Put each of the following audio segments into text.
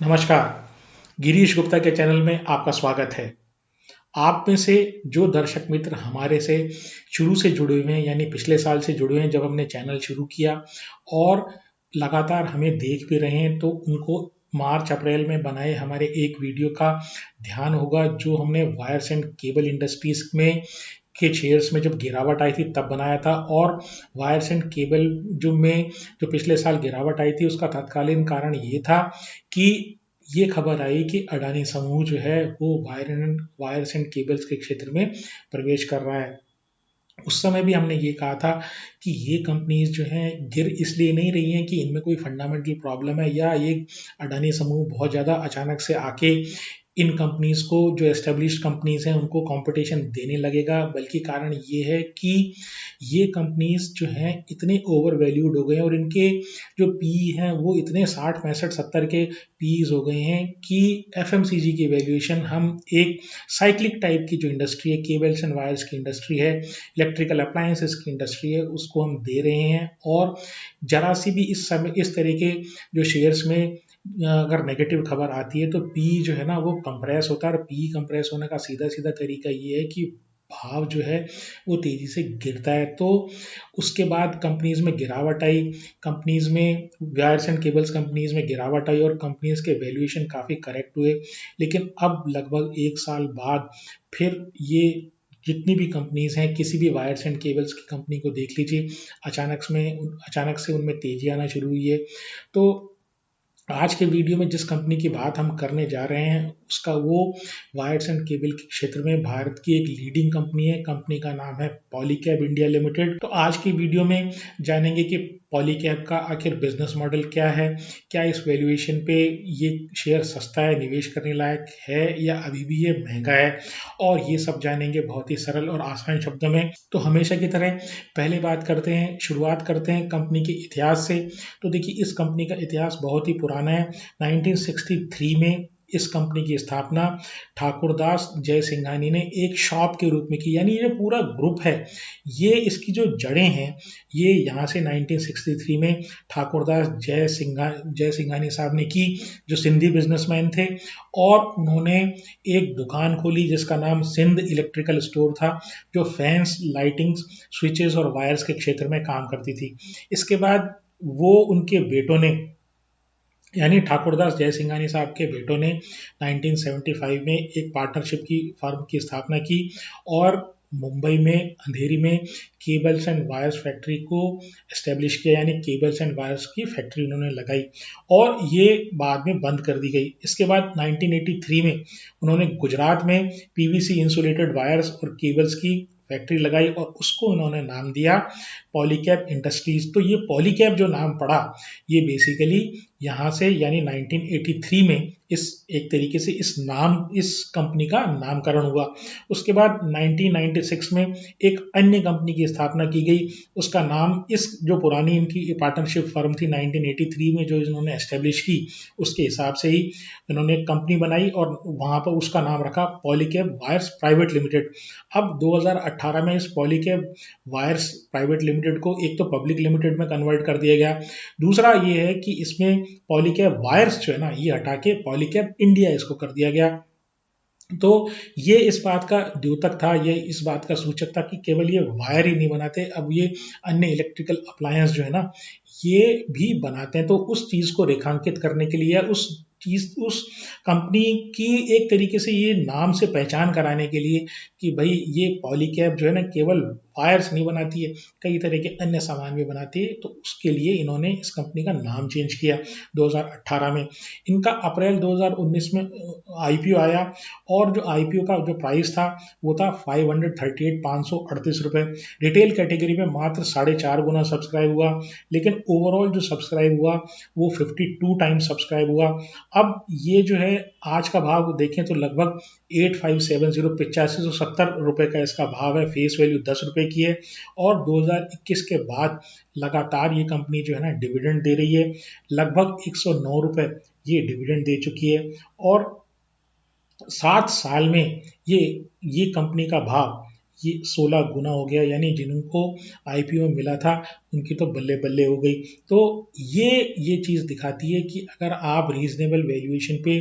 नमस्कार, गिरीश गुप्ता के चैनल में आपका स्वागत है। आप में से जो दर्शक मित्र हमारे से शुरू से जुड़े हुए हैं यानी पिछले साल से जुड़े हुए हैं जब हमने चैनल शुरू किया और लगातार हमें देख भी रहे हैं तो उनको मार्च-अप्रैल में बनाए हमारे एक वीडियो का ध्यान होगा जो हमने वायर्स एंड केबल इंडस्ट्रीज में के शेयर्स में जब गिरावट आई थी तब बनाया था और वायर्स एंड केबल जो पिछले साल गिरावट आई थी उसका तत्कालीन कारण ये था कि ये खबर आई कि अडानी समूह जो है वो वायर्स एंड केबल्स के क्षेत्र में प्रवेश कर रहा है। उस समय भी हमने ये कहा था कि ये कंपनीज जो हैं गिर इसलिए नहीं रही हैं कि इनमें कोई फंडामेंटल प्रॉब्लम है या ये अडानी समूह बहुत ज़्यादा अचानक से आके इन कंपनीज को जो एस्टेब्लिश्ड कंपनीज हैं उनको कंपटीशन देने लगेगा, बल्कि कारण ये है कि ये कंपनीज जो हैं इतने ओवर वैल्यूड हो गए हैं और इनके जो पी हैं वो इतने 60 65 70 के पीज हो गए हैं कि एफएमसीजी की वैल्यूएशन हम एक साइक्लिक टाइप की जो इंडस्ट्री है, केबल्स एंड वायर्स की इंडस्ट्री है, इलेक्ट्रिकल अप्लायंसेस की इंडस्ट्री है, उसको हम दे रहे हैं। और जरा सी भी इस समय इस तरह के जो शेयर्स में अगर नेगेटिव खबर आती है तो पी जो है ना वो कंप्रेस होता है और पी कंप्रेस होने का सीधा सीधा तरीका ये है कि भाव जो है वो तेजी से गिरता है। तो उसके बाद कंपनीज में गिरावट आई, कंपनीज में वायर्स एंड केबल्स कंपनीज में गिरावट आई और कंपनीज के वैल्यूएशन काफ़ी करेक्ट हुए। लेकिन अब लगभग एक साल बाद फिर ये जितनी भी कंपनीज हैं किसी भी वायर्स एंड केबल्स की कंपनी को देख लीजिए, अचानक से उनमें तेजी आना शुरू हुई है। तो आज के वीडियो में जिस कंपनी की बात हम करने जा रहे हैं उसका वो वायर्स एंड केबल के क्षेत्र में भारत की एक लीडिंग कंपनी है। कंपनी का नाम है पॉलीकैब इंडिया लिमिटेड। तो आज की वीडियो में जानेंगे कि पॉलीकैब का आखिर बिजनेस मॉडल क्या है, क्या इस वैल्यूएशन पे ये शेयर सस्ता है, निवेश करने लायक है या अभी भी ये महंगा है, और ये सब जानेंगे बहुत ही सरल और आसान शब्दों में। तो हमेशा की तरह पहले शुरुआत करते हैं कंपनी के इतिहास से। तो देखिए इस कंपनी का इतिहास बहुत ही पुराना है। 1963 में इस कंपनी की स्थापना ठाकुरदास जयसिंघानी ने एक शॉप के रूप में की, यानी ये पूरा ग्रुप है, ये इसकी जो जड़ें हैं ये यहाँ से 1963 में ठाकुरदास जयसिंघानी साहब ने की, जो सिंधी बिजनेसमैन थे। और उन्होंने एक दुकान खोली जिसका नाम सिंध इलेक्ट्रिकल स्टोर था, जो फैंस, लाइटिंग्स, स्विचेस और वायर्स के क्षेत्र में काम करती थी। इसके बाद वो उनके बेटों ने यानी ठाकुरदास जयसिंघानी साहब के बेटों ने 1975 में एक पार्टनरशिप की फर्म की स्थापना की और मुंबई में अंधेरी में केबल्स एंड वायर्स फैक्ट्री को एस्टेब्लिश किया, यानी केबल्स एंड वायर्स की फैक्ट्री उन्होंने लगाई और ये बाद में बंद कर दी गई। इसके बाद 1983 में उन्होंने गुजरात में पीवीसी इंसुलेटेड वायर्स और केबल्स की फैक्ट्री लगाई और उसको उन्होंने नाम दिया पॉलीकैब इंडस्ट्रीज। तो ये पॉलीकैब जो नाम पड़ा ये बेसिकली यहाँ से यानी 1983 में एक तरीके से इस कंपनी का नामकरण हुआ। उसके बाद 1996 में एक अन्य कंपनी की स्थापना की गई, उसका नाम इस जो पुरानी इनकी पार्टनरशिप फर्म थी 1983 में जो इन्होंने एस्टेब्लिश की उसके हिसाब से ही इन्होंने एक कंपनी बनाई और वहाँ पर उसका नाम रखा पॉलीकैब वायर्स प्राइवेट लिमिटेड। अब 2018 में इस पॉलीकैब वायर्स प्राइवेट लिमिटेड को एक तो पब्लिक लिमिटेड में कन्वर्ट कर दिया गया, दूसरा ये है कि इसमें पॉलीकैब वायर्स जो है ना ये हटा के पॉलीकैब इंडिया इसको कर दिया गया। तो ये इस बात का द्योतक था, ये इस बात का सूचक था कि केवल ये वायर ही नहीं बनाते, अब ये अन्य इलेक्ट्रिकल अप्लायंस जो है ना ये भी बनाते हैं। तो उस चीज़ को रेखांकित करने के लिए उस कंपनी की एक तरीके से ये नाम से पहचान कराने के लिए कि भाई ये पॉलीकैब जो है ना केवल वायर्स नहीं बनाती है, कई तरह के अन्य सामान भी बनाती है, तो उसके लिए इन्होंने इस कंपनी का नाम चेंज किया 2018 में। इनका अप्रैल 2019 में आईपीओ आया और जो आईपीओ का जो प्राइस था वो था 538 रुपए। रिटेल कैटेगरी में मात्र 4.5 गुना सब्सक्राइब हुआ, लेकिन ओवरऑल जो सब्सक्राइब हुआ वो 52 टाइम्स सब्सक्राइब हुआ। अब ये जो है आज का भाव देखें तो लगभग 8570 रुपए का इसका भाव है, फेस वैल्यू 10 रुपए की है और 2021 के बाद लगातार ये कंपनी जो है ना डिविडेंड दे रही है, लगभग 109 रुपए ये डिविडेंड दे चुकी है और 7 साल में ये कंपनी का भाव ये 16 गुना हो गया, यानी जिनको आईपीओ मिला था उनकी तो बल्ले बल्ले हो गई। तो ये चीज़ दिखाती है कि अगर आप रीजनेबल वैल्यूएशन पे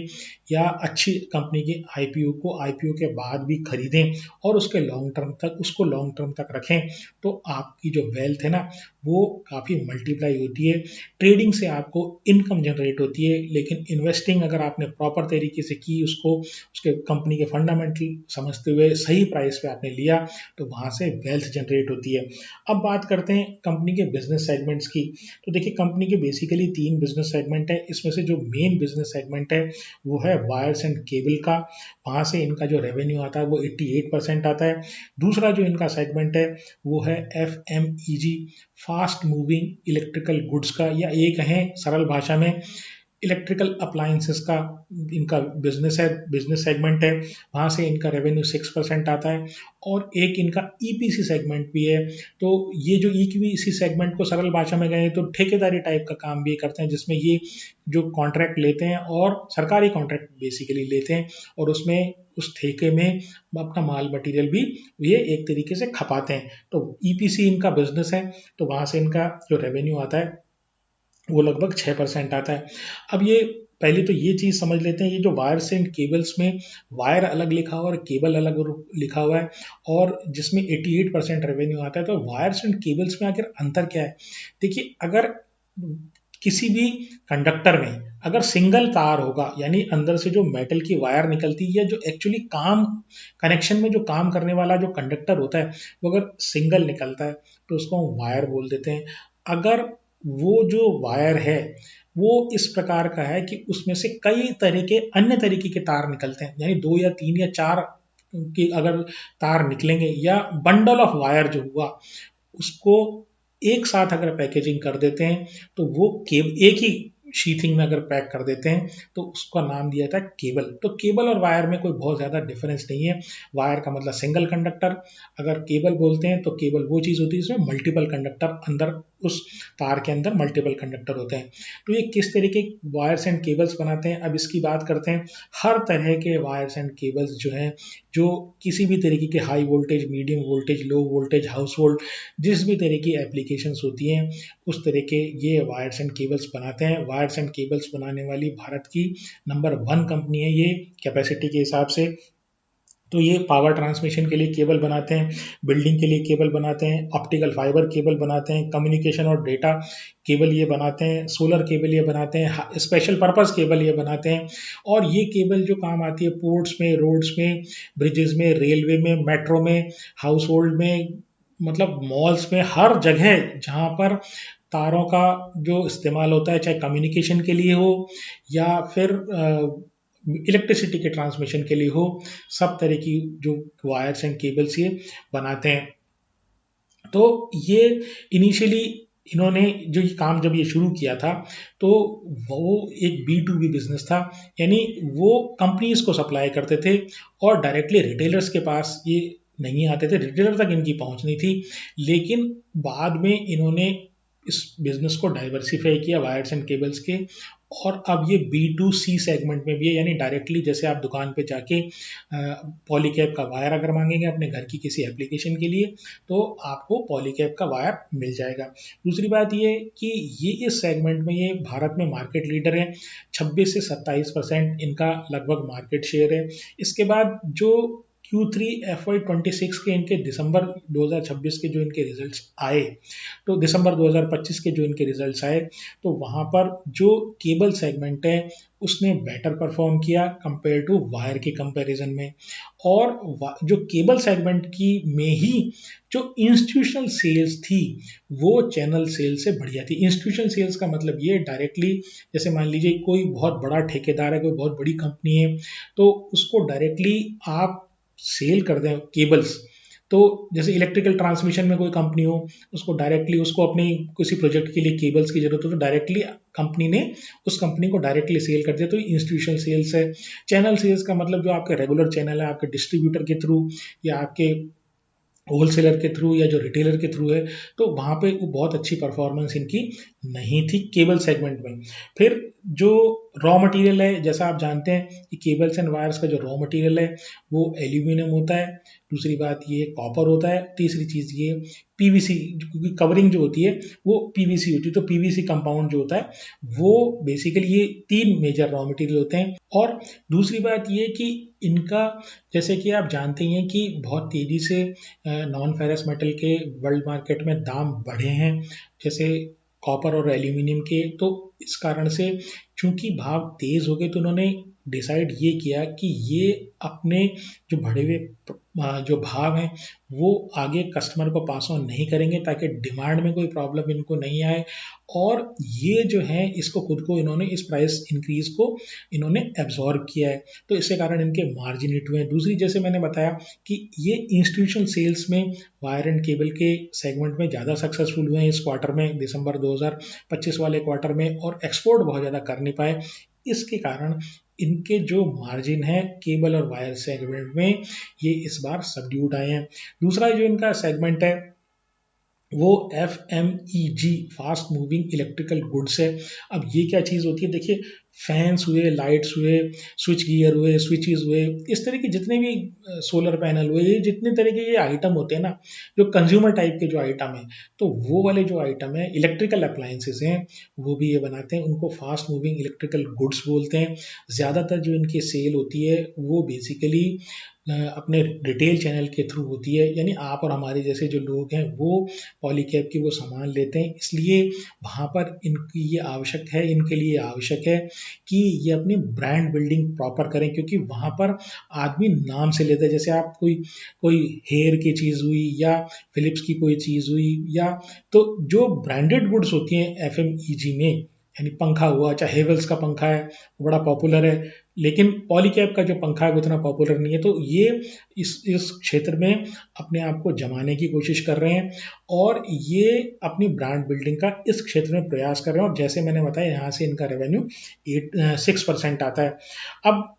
या अच्छी कंपनी के आईपीओ के बाद भी खरीदें और उसको लॉन्ग टर्म तक रखें, तो आपकी जो वेल्थ है ना वो काफ़ी मल्टीप्लाई होती है। ट्रेडिंग से आपको इनकम जनरेट होती है, लेकिन इन्वेस्टिंग अगर आपने प्रॉपर तरीके से की, उसको उसके कंपनी के फंडामेंटल समझते हुए सही प्राइस पे आपने लिया, तो वहाँ से वेल्थ जनरेट होती है। अब बात करते हैं कंपनी के बिजनेस सेगमेंट्स की। तो देखिए, कंपनी के बेसिकली 3 बिजनेस सेगमेंट है। इसमें से जो मेन बिजनेस सेगमेंट है वो है वायर्स एंड केबल का। वहाँ से इनका जो रेवेन्यू आता है वो 88% आता है। दूसरा जो इनका सेगमेंट है वो है FMEG, fast moving electrical goods का, या ये कहें सरल भाषा में इलेक्ट्रिकल अप्लायंसेस का इनका बिजनेस सेगमेंट है। वहाँ से इनका रेवेन्यू 6% आता है। और एक इनका ईपीसी सेगमेंट भी है। तो ये जो ईपीसी सेगमेंट को सरल भाषा में कहें तो ठेकेदारी टाइप का काम भी करते हैं, जिसमें ये जो कॉन्ट्रैक्ट लेते हैं और सरकारी कॉन्ट्रैक्ट बेसिकली लेते हैं, और उसमें उस ठेके में अपना माल मटेरियल भी ये एक तरीके से खपाते हैं। तो ईपीसी इनका बिजनेस है, तो वहाँ से इनका जो रेवेन्यू आता है वो लगभग 6% आता है। अब ये पहले तो ये चीज़ समझ लेते हैं, ये जो वायर्स एंड केबल्स में वायर अलग लिखा हुआ है और केबल अलग लिखा हुआ है, और जिसमें 88% रेवेन्यू आता है, तो वायर्स एंड केबल्स में आखिर अंतर क्या है? देखिए, अगर किसी भी कंडक्टर में अगर सिंगल तार होगा, यानी अंदर से जो मेटल की वायर निकलती है, या जो एक्चुअली काम कनेक्शन में जो काम करने वाला जो कंडक्टर होता है, वो अगर सिंगल निकलता है तो उसको हम वायर बोल देते हैं। अगर वो जो वायर है वो इस प्रकार का है कि उसमें से कई तरह के अन्य तरीके के तार निकलते हैं, यानी 2 या 3 या 4 के अगर तार निकलेंगे, या बंडल ऑफ वायर जो हुआ उसको एक साथ अगर पैकेजिंग कर देते हैं, तो वो एक ही शीथिंग में अगर पैक कर देते हैं, तो उसका नाम दिया था केबल। तो केबल और वायर में कोई बहुत ज़्यादा डिफरेंस नहीं है। वायर का मतलब सिंगल कंडक्टर, अगर केबल बोलते हैं तो केबल वो चीज़ होती है जिसमें मल्टीपल कंडक्टर अंदर, उस तार के अंदर मल्टीपल कंडक्टर होते हैं। तो ये किस तरीके वायर्स एंड केबल्स बनाते हैं, अब इसकी बात करते हैं। हर तरह के वायर्स एंड केबल्स जो हैं, जो किसी भी तरीके के high voltage, medium voltage, low voltage, house hold, जिस भी तरह की एप्लीकेशंस होती हैं, उस तरह के ये वायर्स एंड केबल्स बनाते हैं। वायर्स एंड केबल्स बनाने वाली भारत की नंबर 1 कंपनी है ये कैपेसिटी के हिसाब से। तो ये पावर ट्रांसमिशन के लिए केबल बनाते हैं, बिल्डिंग के लिए केबल बनाते हैं, ऑप्टिकल फाइबर केबल बनाते हैं, कम्युनिकेशन और डेटा केबल ये बनाते हैं, सोलर केबल ये बनाते हैं, स्पेशल पर्पस केबल ये बनाते हैं। और ये केबल जो काम आती है पोर्ट्स में, रोड्स में, ब्रिजेस में, रेलवे में, मेट्रो में, हाउस होल्ड में, मतलब मॉल्स में, हर जगह जहाँ पर तारों का जो इस्तेमाल होता है, चाहे कम्युनिकेशन के लिए हो या फिर इलेक्ट्रिसिटी के ट्रांसमिशन के लिए हो, सब तरह की जो वायर्स एंड केबल्स ये बनाते हैं। तो ये इनिशियली इन्होंने जो ये काम जब ये शुरू किया था, तो वो एक B2B बिजनेस था, यानी वो कंपनीज को सप्लाई करते थे और डायरेक्टली रिटेलर्स के पास ये नहीं आते थे, रिटेलर तक इनकी पहुंच नहीं थी। लेकिन बाद में इन्होंने इस बिजनेस को डाइवर्सिफाई किया वायर्स एंड केबल्स के, और अब ये B2C सेगमेंट में भी है, यानी डायरेक्टली जैसे आप दुकान पे जाके पॉलीकैब का वायर अगर मांगेंगे अपने घर की किसी एप्लीकेशन के लिए, तो आपको पॉलीकैब का वायर मिल जाएगा। दूसरी बात ये कि ये इस सेगमेंट में ये भारत में मार्केट लीडर है, 26 से 27% इनका लगभग मार्केट शेयर है। इसके बाद जो Q3 FY26 के इनके दिसंबर 2026 के जो इनके रिजल्ट्स आए, तो दिसंबर 2025 के जो इनके रिजल्ट्स आए, तो वहाँ पर जो केबल सेगमेंट है उसने बेटर परफॉर्म किया कंपेयर टू वायर के कंपैरिजन में। और जो केबल सेगमेंट की में ही जो इंस्टीट्यूशनल सेल्स थी वो चैनल सेल्स से बढ़िया थी। इंस्टीट्यूशनल सेल्स का मतलब ये डायरेक्टली, जैसे मान लीजिए कोई बहुत बड़ा ठेकेदार है, कोई बहुत बड़ी कंपनी है, तो उसको डायरेक्टली आप सेल कर दें केबल्स। तो जैसे इलेक्ट्रिकल ट्रांसमिशन में कोई कंपनी हो, उसको डायरेक्टली उसको अपनी किसी प्रोजेक्ट के लिए केबल्स की जरूरत हो, तो डायरेक्टली कंपनी ने उस कंपनी को डायरेक्टली सेल कर दिया, तो इंस्टीट्यूशनल सेल्स है। चैनल सेल्स का मतलब जो आपके रेगुलर चैनल है, आपके डिस्ट्रीब्यूटर के थ्रू या आपके होलसेलर के थ्रू या जो रिटेलर के थ्रू है, तो वहाँ पे वो बहुत अच्छी परफॉर्मेंस इनकी नहीं थी केबल सेगमेंट में। फिर जो रॉ मटेरियल है, जैसा आप जानते हैं कि केबल्स एंड वायर्स का जो रॉ मटेरियल है वो एल्यूमिनियम होता है। दूसरी बात ये कॉपर होता है। तीसरी चीज़ ये पीवीसी, क्योंकि कवरिंग जो होती है वो पीवीसी होती है, तो पीवीसी कंपाउंड जो होता है वो बेसिकली ये तीन मेजर रॉ मटेरियल होते हैं। और दूसरी बात ये कि इनका, जैसे कि आप जानते ही हैं कि बहुत तेज़ी से नॉन फेरस मेटल के वर्ल्ड मार्केट में दाम बढ़े हैं, जैसे कॉपर और एल्यूमिनियम के। तो इस कारण से चूंकि भाव तेज हो गए तो उन्होंने डिसाइड ये किया कि ये अपने जो बढ़े हुए जो भाव हैं वो आगे कस्टमर को पास ऑन नहीं करेंगे, ताकि डिमांड में कोई प्रॉब्लम इनको नहीं आए। और ये जो है इसको खुद को इन्होंने इस प्राइस इंक्रीज को इन्होंने एब्जॉर्ब किया है, तो इसके कारण इनके मार्जिन हिट हुए हैं। दूसरी, जैसे मैंने बताया कि ये इंस्टीट्यूशनल सेल्स में वायर एंड केबल के सेगमेंट में ज़्यादा सक्सेसफुल हुए हैं इस क्वार्टर में, दिसंबर 2025 वाले क्वार्टर में, और एक्सपोर्ट बहुत ज़्यादा कर नहीं पाए। इसके कारण इनके जो मार्जिन है केबल और वायर सेगमेंट में ये इस बार सबड्यूड आए हैं। दूसरा जो इनका सेगमेंट है वो FMEG, fast moving electrical goods है। अब ये क्या चीज़ होती है, देखिए फैंस हुए, लाइट्स हुए, स्विच गियर हुए, स्विचेस हुए, इस तरह के जितने भी सोलर पैनल हुए, ये जितने तरह के ये आइटम होते हैं ना, जो कंज्यूमर टाइप के जो आइटम है, तो वो वाले जो आइटम है इलेक्ट्रिकल अप्लायंसेस हैं वो भी ये बनाते हैं, उनको फास्ट मूविंग इलेक्ट्रिकल गुड्स बोलते हैं। ज़्यादातर जो इनकी सेल होती है वो बेसिकली अपने रिटेल चैनल के थ्रू होती है, यानी आप और हमारे जैसे जो लोग हैं वो पॉलीकैब की वो सामान लेते हैं। इसलिए वहाँ पर इनकी ये आवश्यक है, इनके लिए आवश्यक है कि ये अपनी ब्रांड बिल्डिंग प्रॉपर करें, क्योंकि वहाँ पर आदमी नाम से लेता है। जैसे आप कोई कोई हेयर की चीज़ हुई या फिलिप्स की कोई चीज़ हुई, या तो जो ब्रांडेड गुड्स होती हैं FMEG में, यानी पंखा हुआ, चाहे हेवल्स का पंखा है वो बड़ा पॉपुलर है, लेकिन पॉलीकैब का जो पंखा है वो इतना पॉपुलर नहीं है। तो ये इस क्षेत्र में अपने आप को जमाने की कोशिश कर रहे हैं, और ये अपनी ब्रांड बिल्डिंग का इस क्षेत्र में प्रयास कर रहे हैं। और जैसे मैंने बताया यहाँ से इनका रेवेन्यू 6% आता है। अब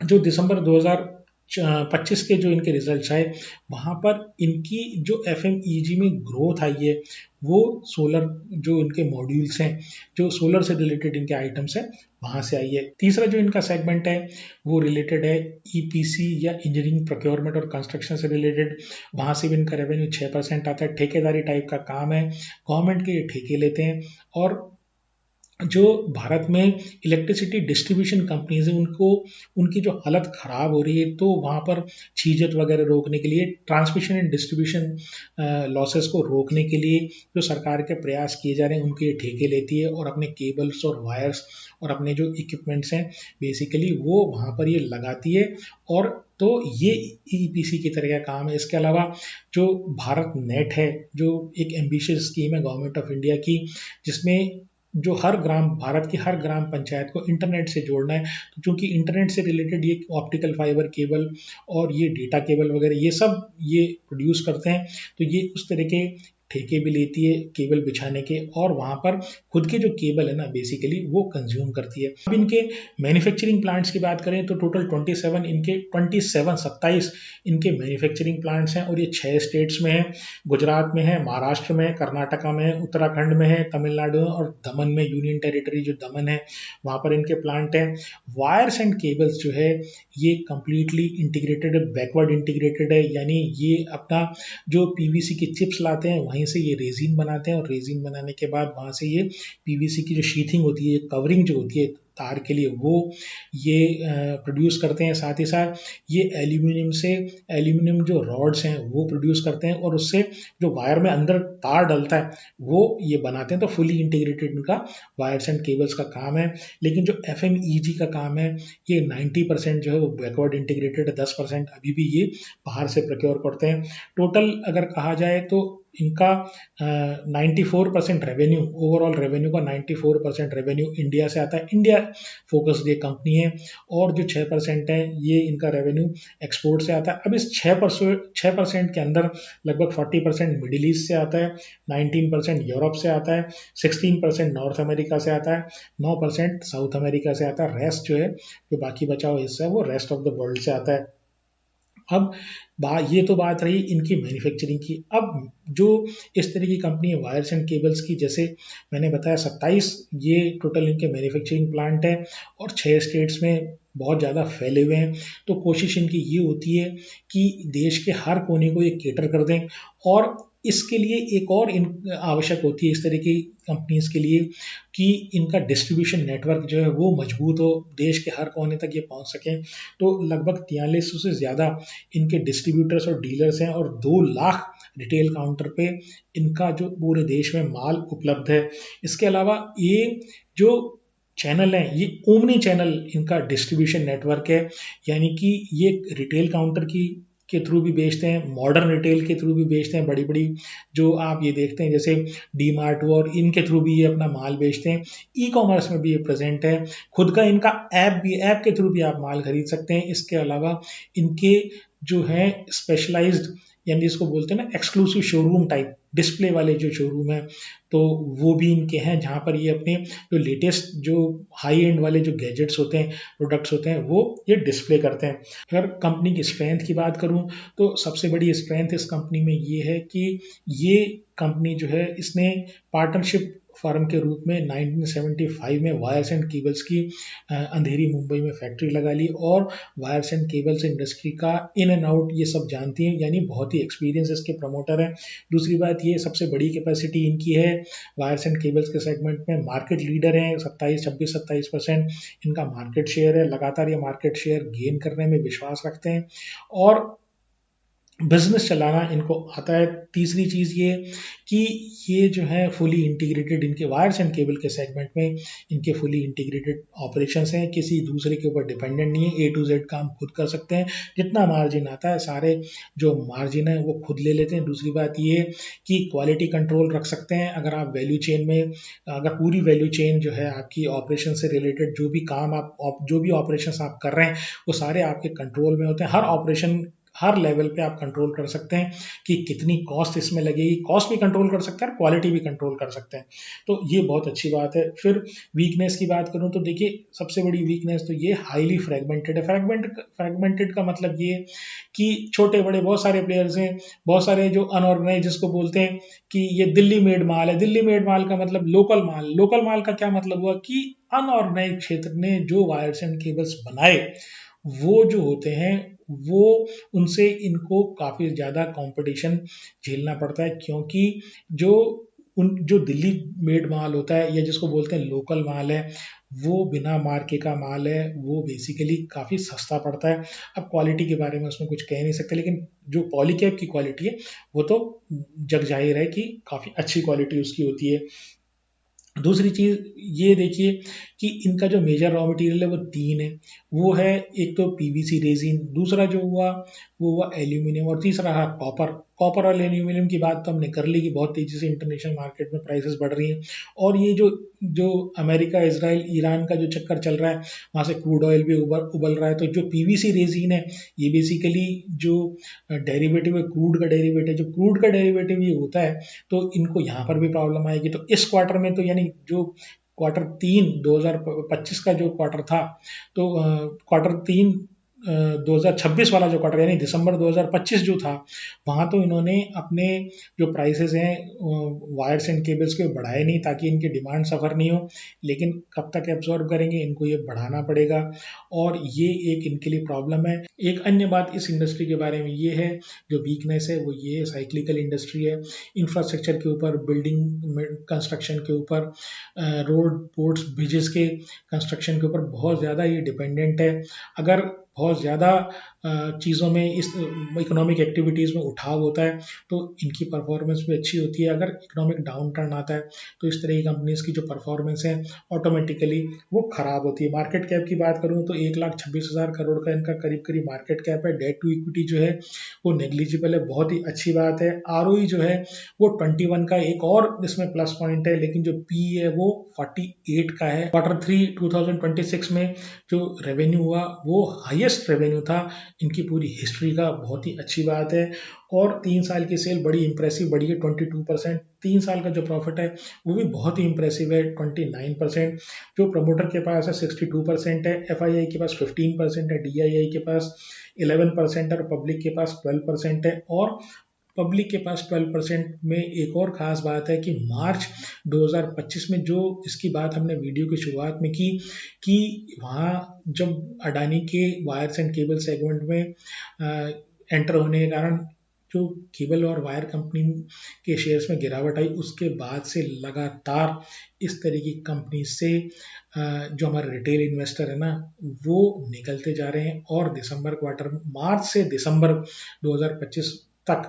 जो दिसंबर 2025 के जो इनके रिजल्ट्स आए, वहाँ पर इनकी जो FMEG में ग्रोथ आई है वो सोलर, जो इनके मॉड्यूल्स हैं, जो सोलर से रिलेटेड इनके आइटम्स हैं, वहाँ से आई है। तीसरा जो इनका सेगमेंट है वो रिलेटेड है EPC या इंजीनियरिंग प्रोक्योरमेंट और कंस्ट्रक्शन से रिलेटेड, वहाँ से भी इनका रेवेन्यू 6% आता है। ठेकेदारी टाइप का काम है, गवर्नमेंट के ये ठेके लेते हैं। और जो भारत में इलेक्ट्रिसिटी डिस्ट्रीब्यूशन कंपनीज हैं उनको, उनकी जो हालत ख़राब हो रही है, तो वहाँ पर छीजत वगैरह रोकने के लिए, ट्रांसमिशन एंड डिस्ट्रीब्यूशन लॉसेस को रोकने के लिए जो सरकार के प्रयास किए जा रहे हैं उनके ठेके लेती है, और अपने केबल्स और वायर्स और अपने जो इक्विपमेंट्स हैं बेसिकली वो वहाँ पर ये लगाती है। और तो ये EPC की तरह का काम है। इसके अलावा जो भारत नेट है, जो एक एम्बिशियस स्कीम है गवर्नमेंट ऑफ इंडिया की, जिसमें जो हर ग्राम, भारत की हर ग्राम पंचायत को इंटरनेट से जोड़ना है। तो चूंकि इंटरनेट से रिलेटेड ये ऑप्टिकल फाइबर केबल और ये डेटा केबल वगैरह ये सब ये प्रोड्यूस करते हैं, तो ये उस तरह के ठेके भी लेती है केबल बिछाने के, और वहाँ पर खुद के जो केबल है ना बेसिकली वो कंज्यूम करती है। अब इनके मैन्युफैक्चरिंग प्लांट्स की बात करें तो टोटल 27 इनके मैन्युफैक्चरिंग प्लांट्स हैं, और ये 6 स्टेट्स में है। गुजरात में है, महाराष्ट्र में है, कर्नाटका में है, उत्तराखंड में है, तमिलनाडु में, और दमन में, यूनियन टेरिटरी जो दमन है वहाँ पर इनके प्लांट हैं। वायर्स एंड केबल्स जो है ये कंप्लीटली इंटीग्रेटेड है, बैकवर्ड इंटीग्रेटेड है, यानी ये अपना जो PVC की चिप्स लाते हैं वहीं से ये रेजिन बनाते हैं, और रेजिन बनाने के बाद वहाँ से ये PVC की जो शीथिंग होती है, कवरिंग जो होती है तार के लिए, वो ये प्रोड्यूस करते हैं। साथ ही साथ ये एल्यूमिनियम जो रॉड्स हैं वो प्रोड्यूस करते हैं, और उससे जो वायर में अंदर तार डलता है वो ये बनाते हैं। तो फुली इंटीग्रेटेड इनका वायर्स एंड केबल्स का काम है। लेकिन जो FMEG का काम है ये 90% जो है वो बैकवर्ड इंटीग्रेटेड है, 10% अभी भी ये बाहर से प्रोक्योर करते हैं। टोटल अगर कहा जाए तो इनका 94% रेवेन्यू, ओवरऑल रेवेन्यू का 94% रेवेन्यू इंडिया से आता है। इंडिया फोकस्ड ये कंपनी है, और जो 6% है ये इनका रेवेन्यू एक्सपोर्ट से आता है। अब इस 6% के अंदर लगभग 40% मिडिल ईस्ट से आता है, 19% यूरोप से आता है, 16% नॉर्थ अमेरिका से आता है, 9% साउथ अमेरिका से आता है, रेस्ट जो है जो बाकी बचा हुआ हिस्सा है वो रेस्ट ऑफ द वर्ल्ड से आता है। अब ये तो बात रही इनकी मैन्युफैक्चरिंग की। अब जो इस तरह की कंपनी है वायर्स एंड केबल्स की, जैसे मैंने बताया 27 ये टोटल इनके मैन्युफैक्चरिंग प्लांट है और 6 स्टेट्स में बहुत ज़्यादा फैले हुए हैं। तो कोशिश इनकी ये होती है कि देश के हर कोने को ये केटर कर दें, और इसके लिए एक और इन आवश्यक होती है इस तरह की कंपनीज के लिए कि इनका डिस्ट्रीब्यूशन नेटवर्क जो है वो मजबूत हो, देश के हर कोने तक ये पहुंच सकें। तो लगभग 4300 से ज़्यादा इनके डिस्ट्रीब्यूटर्स और डीलर्स हैं और 2 लाख रिटेल काउंटर पे इनका जो पूरे देश में माल उपलब्ध है। इसके अलावा ये जो चैनल है ये ओमनी चैनल इनका डिस्ट्रीब्यूशन नेटवर्क है, यानी कि ये रिटेल काउंटर की के थ्रू भी बेचते हैं, मॉडर्न रिटेल के थ्रू भी बेचते हैं, बड़ी बड़ी जो आप ये देखते हैं जैसे डी मार्ट और इनके थ्रू भी ये अपना माल बेचते हैं। ई कॉमर्स में भी ये प्रेजेंट है, खुद का इनका ऐप के थ्रू भी आप माल खरीद सकते हैं। इसके अलावा इनके जो है स्पेशलाइज्ड, यानी जिसको बोलते हैं ना एक्सक्लूसिव शोरूम टाइप डिस्प्ले वाले जो शोरूम है, तो वो भी इनके हैं, जहाँ पर ये अपने जो लेटेस्ट जो हाई एंड वाले जो गैजेट्स होते हैं, प्रोडक्ट्स होते हैं, वो ये डिस्प्ले करते हैं। अगर कंपनी की स्ट्रेंथ की बात करूँ तो सबसे बड़ी स्ट्रेंथ इस कंपनी में ये है कि ये कंपनी जो है इसने पार्टनरशिप फर्म के रूप में 1975 में वायर्स एंड केबल्स की अंधेरी मुंबई में फैक्ट्री लगा ली, और वायर्स एंड केबल्स इंडस्ट्री का इन एंड आउट ये सब जानती हैं, यानी बहुत ही एक्सपीरियंस इसके प्रमोटर हैं। दूसरी बात ये सबसे बड़ी कैपेसिटी इनकी है वायर्स एंड केबल्स के सेगमेंट में, मार्केट लीडर हैं, 27% इनका मार्केट शेयर है, लगातार ये मार्केट शेयर गेन करने में विश्वास रखते हैं और बिजनेस चलाना इनको आता है। तीसरी चीज़ ये कि ये जो है फुली इंटीग्रेटेड इनके वायर्स एंड केबल के सेगमेंट में इनके फुली इंटीग्रेटेड ऑपरेशंस हैं, किसी दूसरे के ऊपर डिपेंडेंट नहीं है, ए टू जेड काम खुद कर सकते हैं, जितना मार्जिन आता है सारे जो मार्जिन है वो खुद ले लेते हैं। दूसरी बात ये कि क्वालिटी कंट्रोल रख सकते हैं, अगर आप वैल्यू चेन में, अगर पूरी वैल्यू चेन जो है आपकी ऑपरेशन से रिलेटेड जो भी काम आप जो भी ऑपरेशन आप कर रहे हैं वो सारे आपके कंट्रोल में होते हैं। हर ऑपरेशन हर लेवल पे आप कंट्रोल कर सकते हैं कि कितनी कॉस्ट इसमें लगेगी, कॉस्ट भी कंट्रोल कर सकते हैं और क्वालिटी भी कंट्रोल कर सकते हैं, तो ये बहुत अच्छी बात है। फिर वीकनेस की बात करूं तो देखिए सबसे बड़ी वीकनेस तो ये हाईली फ्रेगमेंटेड है। फ्रेगमेंटेड का मतलब ये कि छोटे बड़े बहुत सारे प्लेयर्स हैं, बहुत सारे जो अनऑर्गेनाइज जिसको बोलते हैं कि ये दिल्ली मेड माल है। दिल्ली मेड माल का मतलब लोकल माल का क्या मतलब हुआ कि अनऑर्गेनाइज क्षेत्र ने जो वायर्स एंड केबल्स बनाए वो जो होते हैं वो उनसे इनको काफ़ी ज़्यादा कंपटीशन झेलना पड़ता है, क्योंकि जो जो दिल्ली मेड माल होता है या जिसको बोलते हैं लोकल माल है, वो बिना मार्के का माल है, वो बेसिकली काफ़ी सस्ता पड़ता है। अब क्वालिटी के बारे में उसमें कुछ कह नहीं सकते, लेकिन जो पॉलीकैब की क्वालिटी है वो तो जग जाहिर है कि काफ़ी अच्छी क्वालिटी उसकी होती है। दूसरी चीज़ ये देखिए कि इनका जो मेजर रॉ मटेरियल है वो 3 है। वो है एक तो पीवीसी रेज़िन, दूसरा जो हुआ वो हुआ एल्यूमीनियम और तीसरा रहा कॉपर। कॉपर और एल्यूमीनियम की बात तो हमने कर ली कि बहुत तेज़ी से इंटरनेशनल मार्केट में प्राइसेस बढ़ रही हैं, और ये जो जो अमेरिका, इज़राइल, ईरान का जो चक्कर चल रहा है, वहाँ से क्रूड ऑयल भी उबल रहा है। तो जो पीवीसी रेज़िन है ये बेसिकली जो डेरिवेटिव है, क्रूड का डेरिवेटिव, जो क्रूड का डेरिवेटिव ये होता है, तो इनको यहाँ पर भी प्रॉब्लम आएगी। तो इस क्वार्टर में तो यानी जो क्वार्टर 3 2025 का जो क्वार्टर था, तो क्वार्टर 3 2026 वाला जो क्वार्टर यानी दिसंबर 2025 जो था, वहाँ तो इन्होंने अपने जो प्राइसेस हैं वायर्स एंड केबल्स के बढ़ाए नहीं ताकि इनकी डिमांड सफ़र नहीं हो, लेकिन कब तक एब्जॉर्ब करेंगे, इनको ये बढ़ाना पड़ेगा और ये एक इनके लिए प्रॉब्लम है। एक अन्य बात इस इंडस्ट्री के बारे में ये है, जो वीकनेस है वो ये साइक्लिकल इंडस्ट्री है, इंफ्रास्ट्रक्चर के ऊपर, बिल्डिंग कंस्ट्रक्शन के ऊपर, रोड पोर्ट्स ब्रिजेस के कंस्ट्रक्शन के ऊपर बहुत ज़्यादा ये डिपेंडेंट है। अगर बहुत ज़्यादा चीज़ों में इस इकोनॉमिक एक्टिविटीज़ में उठाव होता है तो इनकी परफॉर्मेंस भी अच्छी होती है। अगर इकोनॉमिक डाउन टर्न आता है तो इस तरह की कंपनीज की जो परफॉर्मेंस है ऑटोमेटिकली वो खराब होती है। मार्केट कैप की बात करूँ तो 1,26,000 करोड़ का इनका करीब करीब मार्केट कैप है। डेट टू इक्विटी जो है वो नेग्लिजिबल है, बहुत ही अच्छी बात है। आरओई जो है वो 21 का एक और इसमें प्लस पॉइंट है, लेकिन जो पी है वो 48 का है। क्वार्टर 3 2026 में जो रेवेन्यू हुआ वो हाईएस्ट रेवेन्यू था इनकी पूरी हिस्ट्री का बहुत ही अच्छी बात है। और 3 साल की सेल बड़ी इंप्रेसिव बढ़ी है 22%। 3 साल का जो प्रॉफिट है वो भी बहुत ही इंप्रेसिव है 29%। जो प्रमोटर के पास है 62% है, एफआईआई के पास 15% है, डीआईआई के पास 11% है और पब्लिक के पास 12% है। और पब्लिक के पास 12% में एक और ख़ास बात है कि मार्च 2025 में जो इसकी बात हमने वीडियो की शुरुआत में की कि वहाँ जब अडानी के वायर्स एंड केबल सेगमेंट में एंटर होने के कारण जो केबल और वायर कंपनी के शेयर्स में गिरावट आई, उसके बाद से लगातार इस तरह की कंपनी से जो हमारे रिटेल इन्वेस्टर है ना, वो निकलते जा रहे हैं। और दिसंबर क्वार्टर, मार्च से दिसंबर 2025 तक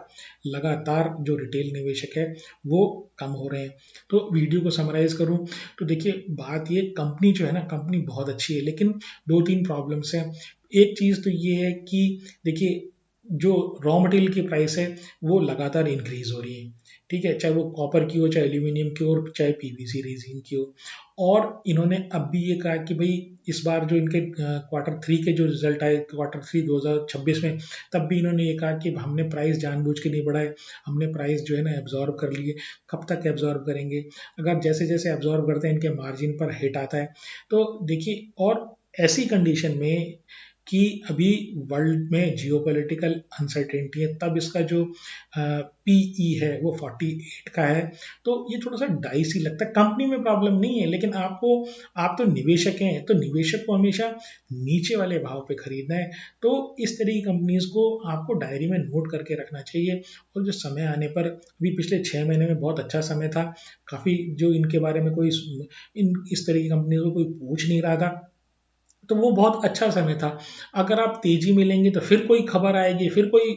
लगातार जो रिटेल निवेशक है वो कम हो रहे हैं। तो वीडियो को समराइज करूं तो देखिए, बात ये, कंपनी जो है ना, कंपनी बहुत अच्छी है, लेकिन दो तीन प्रॉब्लम्स हैं। एक चीज़ तो ये है कि देखिए, जो रॉ मटेरियल की प्राइस है वो लगातार इंक्रीज हो रही है। ठीक है, चाहे वो कॉपर की हो, चाहे एल्यूमिनियम की हो, चाहे पीवीसी रेजिन की हो। और इन्होंने अब भी ये कहा कि भाई इस बार जो इनके क्वार्टर 3 के जो रिजल्ट आए, क्वार्टर 3 2026 में, तब भी इन्होंने ये कहा कि हमने प्राइस जानबूझ के नहीं बढ़ाए, हमने प्राइस जो है ना एब्जॉर्ब कर लिए। कब तक एब्जॉर्ब करेंगे? अगर जैसे जैसे एब्जॉर्ब करते हैं इनके मार्जिन पर हिट आता है। तो देखिए, और ऐसी कंडीशन में कि अभी वर्ल्ड में जियोपॉलिटिकल अनसर्टेनिटी है, तब इसका जो पीई है वो 48 का है। तो ये थोड़ा सा डाइसी लगता है। कंपनी में प्रॉब्लम नहीं है, लेकिन आप तो निवेशक हैं, तो निवेशक को हमेशा नीचे वाले भाव पे खरीदना है। तो इस तरह की कंपनीज को आपको डायरी में नोट करके रखना चाहिए। और जो समय आने पर, अभी पिछले 6 महीने में बहुत अच्छा समय था, काफ़ी जो इनके बारे में कोई इस तरह की कंपनी को कोई पूछ नहीं रहा था, तो वो बहुत अच्छा समय था। अगर आप तेजी में लेंगे तो फिर कोई खबर आएगी, फिर कोई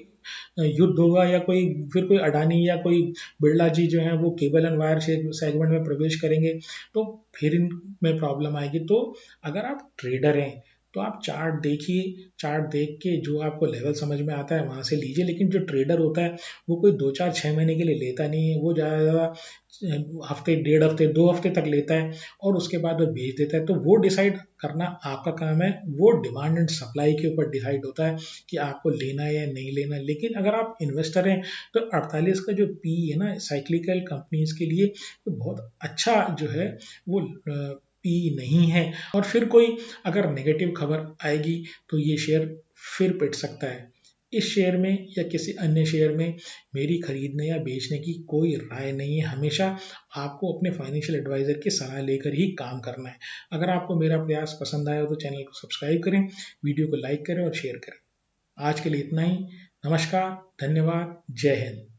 युद्ध होगा, या कोई फिर कोई अडानी या कोई बिरला जी जो हैं वो केबल एंड वायर सेगमेंट में प्रवेश करेंगे, तो फिर इनमें प्रॉब्लम आएगी। तो अगर आप ट्रेडर हैं तो आप चार्ट देखिए, चार्ट देख के जो आपको लेवल समझ में आता है वहाँ से लीजिए। लेकिन जो ट्रेडर होता है वो कोई 2 4 6 महीने के लिए लेता नहीं है, वो ज़्यादा से ज़्यादा हफ्ते, 1.5 हफ्ते, 2 हफ्ते तक लेता है और उसके बाद वो बेच देता है। तो वो डिसाइड करना आपका काम है, वो डिमांड एंड सप्लाई के ऊपर डिसाइड होता है कि आपको लेना है या नहीं लेना है। लेकिन अगर आप इन्वेस्टर हैं तो 48 का जो पी है ना साइक्लिकल कंपनीज के लिए, तो बहुत अच्छा जो है वो पी नहीं है। और फिर कोई अगर नेगेटिव खबर आएगी तो ये शेयर फिर पिट सकता है। इस शेयर में या किसी अन्य शेयर में मेरी खरीदने या बेचने की कोई राय नहीं है। हमेशा आपको अपने फाइनेंशियल एडवाइजर की सलाह लेकर ही काम करना है। अगर आपको मेरा प्रयास पसंद आया हो तो चैनल को सब्सक्राइब करें, वीडियो को लाइक करें और शेयर करें। आज के लिए इतना ही। नमस्कार, धन्यवाद, जय हिंद।